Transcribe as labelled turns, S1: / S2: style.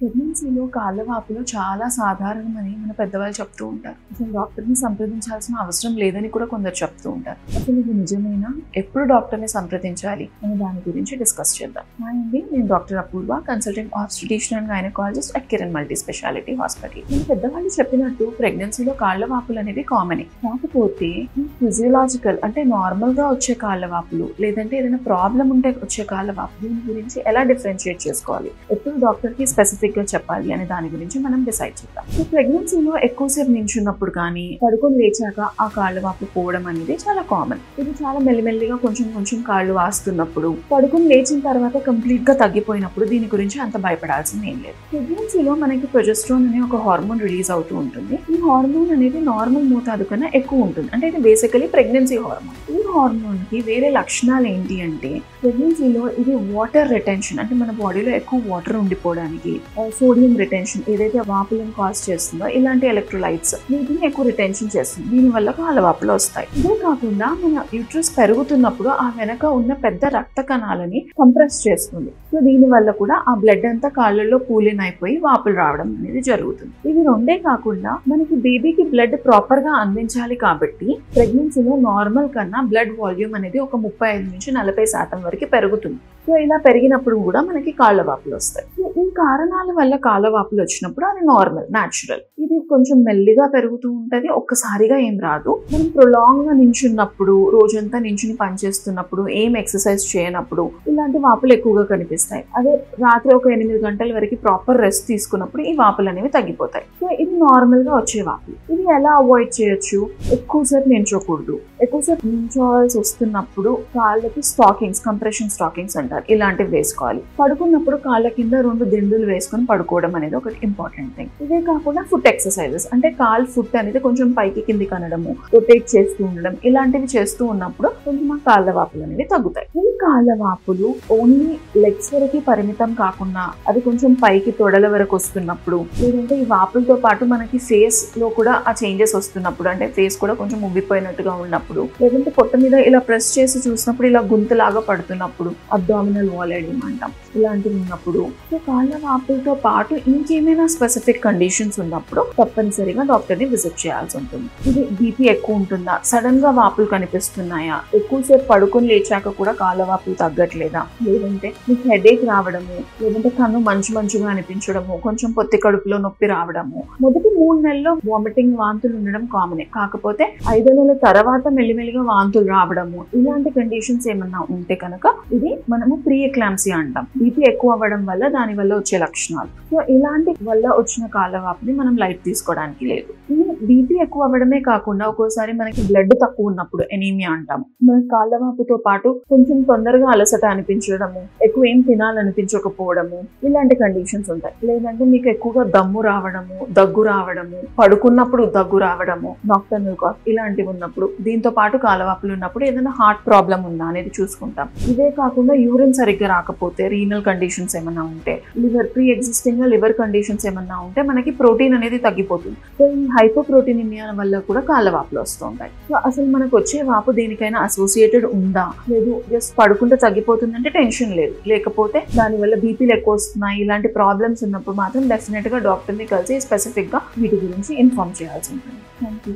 S1: ప్రెగ్నెన్సీలో కాళ్ళ వాపులు చాలా సాధారణమని మన పెద్దవాళ్ళు చెప్తూ ఉంటారు. అసలు డాక్టర్ని సంప్రదించాల్సిన అవసరం లేదని కూడా కొందరు చెప్తూ ఉంటారు. అసలు ఇది నిజమేనా? ఎప్పుడు డాక్టర్ని సంప్రదించాలి అనే దాని గురించి డిస్కస్ చేద్దాం. హాయ్ అండి, నేను doctor Apoorva, consultant obstetrician and gynaecologist at Kiran multi speciality hospital. మన పెద్దవాళ్ళు చెప్పినట్టు ప్రెగ్నెన్సీలో కాళ్ళ వాపులు అనేవి కామనే. కాకపోతే ఈ ఫిజియోలాజికల్ అంటే నార్మల్ గా వచ్చే కాళ్ళ వాపులు, లేదంటే ఏదైనా ప్రాబ్లం ఉంటే వచ్చే కాళ్ళ వాపులు, దీని గురించి ఎలా డిఫరెన్షియేట్ చేసుకోవాలి, ఎప్పుడు డాక్టర్ కి స్పెసిఫిక్ గా చెప్పాలి అనే దాని గురించి మనం డిసైడ్ చేద్దాం. సో ప్రెగ్నెన్సీలో ఎక్కువసేపు నించున్నప్పుడు కానీ పడుకొని లేచాక ఆ కాళ్ళు వాపు పోవడం అనేది చాలా కామన్. ఇది చాలా మెల్లిమెల్లిగా కొంచెం కొంచెం కాళ్ళు వాస్తున్నప్పుడు, పడుకొని లేచిన తర్వాత కంప్లీట్ గా తగ్గిపోయినప్పుడు దీని గురించి అంత భయపడాల్సింది ఏం లేదు. ప్రెగ్నెన్సీలో మనకి ప్రొజెస్ట్రాన్ అనే ఒక హార్మోన్ రిలీజ్ అవుతూ ఉంటుంది. ఈ హార్మోన్ అనేది నార్మల్ మోతాదు కన్నా ఎక్కువ ఉంటుంది. అంటే ఇది బేసికలీ ప్రెగ్నెన్సీ హార్మోన్. ఈ హార్మోన్ కి వేరే లక్షణాలు ఏంటి అంటే, ప్రెగ్నెన్సీలో ఇది వాటర్ రిటెన్షన్, అంటే మన బాడీలో ఎక్కువ వాటర్ ఉండిపోవడానికి, సోడియం రిటెన్షన్ ఏదైతే వాపులను కాజ్ చేస్తుందో ఇలాంటి ఎలక్ట్రోలైట్స్ వీటిని ఎక్కువ రిటెన్షన్ చేస్తుంది. దీనివల్ల కాళ్ళ వాపులు వస్తాయి. ఇదే కాకుండా మన యూట్రస్ పెరుగుతున్నప్పుడు ఆ వెనక ఉన్న పెద్ద రక్త కణాలని కంప్రెస్ చేస్తుంది. సో దీనివల్ల కూడా ఆ బ్లడ్ అంతా కాళ్ళల్లో పూలిన్ అయిపోయి వాపులు రావడం అనేది జరుగుతుంది. ఇవి రెండే కాకుండా మనకి బేబీకి బ్లడ్ ప్రాపర్ గా అందించాలి కాబట్టి ప్రెగ్నెన్సీలో నార్మల్ కన్నా బ్లడ్ వాల్యూమ్ అనేది ఒక 35 నుంచి 40% వరకు పెరుగుతుంది. సో ఇలా పెరిగినప్పుడు కూడా మనకి కాళ్ళ వాపులు వస్తాయి. ఈ కారణాల వల్ల కాళ్ళ వాపులు వచ్చినప్పుడు అది నార్మల్, న్యాచురల్. ఇది కొంచెం మెల్లిగా పెరుగుతూ ఉంటది, ఒక్కసారిగా ఏం రాదు. మనం ప్రొలాంగ్ గా నించున్నప్పుడు, రోజంతా నించుని పనిచేస్తున్నప్పుడు, ఏం ఎక్సర్సైజ్ చేయనప్పుడు ఇలాంటి వాపులు ఎక్కువగా కనిపిస్తాయి. అదే రాత్రి ఒక 8 గంటల వరకు ప్రాపర్ రెస్ట్ తీసుకున్నప్పుడు ఈ వాపులు అనేవి తగ్గిపోతాయి. సో ఇది నార్మల్ గా వచ్చే వాపులు. ఇది ఎలా అవాయిడ్ చేయొచ్చు? ఎక్కువసేపు నించోకూడదు. ఎక్కువసేపు నించోవాల్సి వస్తున్నప్పుడు కాళ్ళకి స్టాకింగ్స్, కంప్రెషన్ స్టాకింగ్స్ అంటారు, ఇలాంటివి వేసుకోవాలి. పడుకున్నప్పుడు కాళ్ళ కింద 2 దిండులు వేసుకొని పడుకోవడం అనేది ఒకటి ఇంపార్టెంట్ థింగ్. ఇదే కాకుండా ఫుట్ ఎక్సర్సైజెస్, అంటే ఫుట్ అనేది కొంచెం పైకి కింది కనడము, రొటేట్ చేస్తూ ఉండడం, ఇలాంటివి చేస్తూ ఉన్నప్పుడు కొంచెం ఆ కాళ్ళ వాపులు అనేవి తగ్గుతాయి. ఈ కాళ్ళ వాపులు ఓన్లీ లెగ్స్ వరకు పరిమితం కాకుండా అది కొంచెం పైకి తొడల వరకు వస్తున్నప్పుడు, లేదంటే ఈ వాపులతో పాటు మనకి ఫేస్ లో కూడా ఆ చేంజెస్ వస్తున్నప్పుడు, అంటే ఫేస్ కూడా కొంచెం ఉబ్బిపోయినట్టుగా ఉన్నప్పుడు, లేదంటే పొట్ట మీద ఇలా ప్రెస్ చేసి చూసినప్పుడు ఇలా గుంతలాగా పడుతున్నప్పుడు, అబ్డామినల్ వాల్ ఎడిమా అంటాం, ఇలాంటివి ఉన్నప్పుడు, సో కాళ్ళ వాపులతో పాటు ఇంకేమైనా స్పెసిఫిక్ కండిషన్స్ ఉన్నప్పుడు తప్పనిసరిగా డాక్టర్ ని విజిట్ చేయాల్సి ఉంటుంది. ఇది బీపీ ఎక్కువ ఉంటుందా, సడన్ గా వాపులు కనిపిస్తున్నాయా, ఎక్కువసేపు పడుకొని లేచాక కూడా కాళ్ళ వాపులు తగ్గట్లేదా, లేదంటే మీకు హెడేక్ రావడము, లేదంటే కన్ను మంచుగా అనిపించడము, కొంచెం పొత్తి కడుపులో నొప్పి రావడము, మొదటి 3 నెలల్లో వామిటింగ్, వాంతులు ఉండడం కామనే. కాకపోతే 5వ నెల తర్వాత మెల్లిమెల్లిగా వాంతులు రావడము, ఇలాంటి కండిషన్స్ ఏమన్నా ఉంటే కనుక ఇది మనము ప్రీ ఎక్లాంప్సియా అంటాం. బీపీ ఎక్కువ అవ్వడం వల్ల దాని వల్ల వచ్చే లక్షణాలు. సో ఇలాంటి వల్ల వచ్చిన కాళ్ళ వాపుని మనం లైట్ తీసుకోవడానికి లేదు. ఈ బీపీ ఎక్కువ అవ్వడమే కాకుండా ఒక్కోసారి మనకి బ్లడ్ తక్కువ ఉన్నప్పుడు ఎనీమియా అంటాము. మన కాళ్ళ వాపుతో పాటు కొంచెం తొందరగా అలసట అనిపించడము, ఎక్కువ ఏం తినాలనిపించకపోవడము, ఇలాంటి కండిషన్స్ ఉంటాయి. లేదంటే మీకు ఎక్కువగా దమ్ము రావడము, దగ్గు రావడము, పడుకున్నప్పుడు దగ్గు రావడము, నాక్టర్నల్ కాఫ్ ఇలాంటివి ఉన్నప్పుడు, దీంతో పాటు కాళ్ళ వాపులు ఉన్నప్పుడు ఏదైనా హార్ట్ ప్రాబ్లం ఉందా అనేది చూసుకుంటాం. ఇదే కాకుండా యూరిన్ సరిగ్గా రాకపోతే, రీనల్ కండిషన్స్ ఏమన్నా ఉంటే, ప్రీ ఎగ్జిస్టింగ్ గా లివర్ కండిషన్స్ ఏమన్నా ఉంటే మనకి ప్రోటీన్ అనేది తగ్గిపోతుంది. సో ఈ హైపోప్రోటీనిమియా వల్ల కూడా కాళ్ళ వాపులు వస్తూ ఉంటాయి. సో అసలు మనకు వచ్చే వాపు దేనికైనా అసోసియేటెడ్ ఉందా, లేదు జస్ట్ పడుకుంటే తగ్గిపోతుందంటే టెన్షన్ లేదు, లేకపోతే దానివల్ల బీపీలు ఎక్కువ వస్తున్నాయి, ఇలాంటి ప్రాబ్లమ్స్ ఉన్నప్పుడు మాత్రం డెఫినెట్ గా డాక్టర్ ని కలిసి స్పెసిఫిక్ గా వీటి గురించి ఇన్ఫార్మ్ చేయాల్సి ఉంటుంది. Thank you.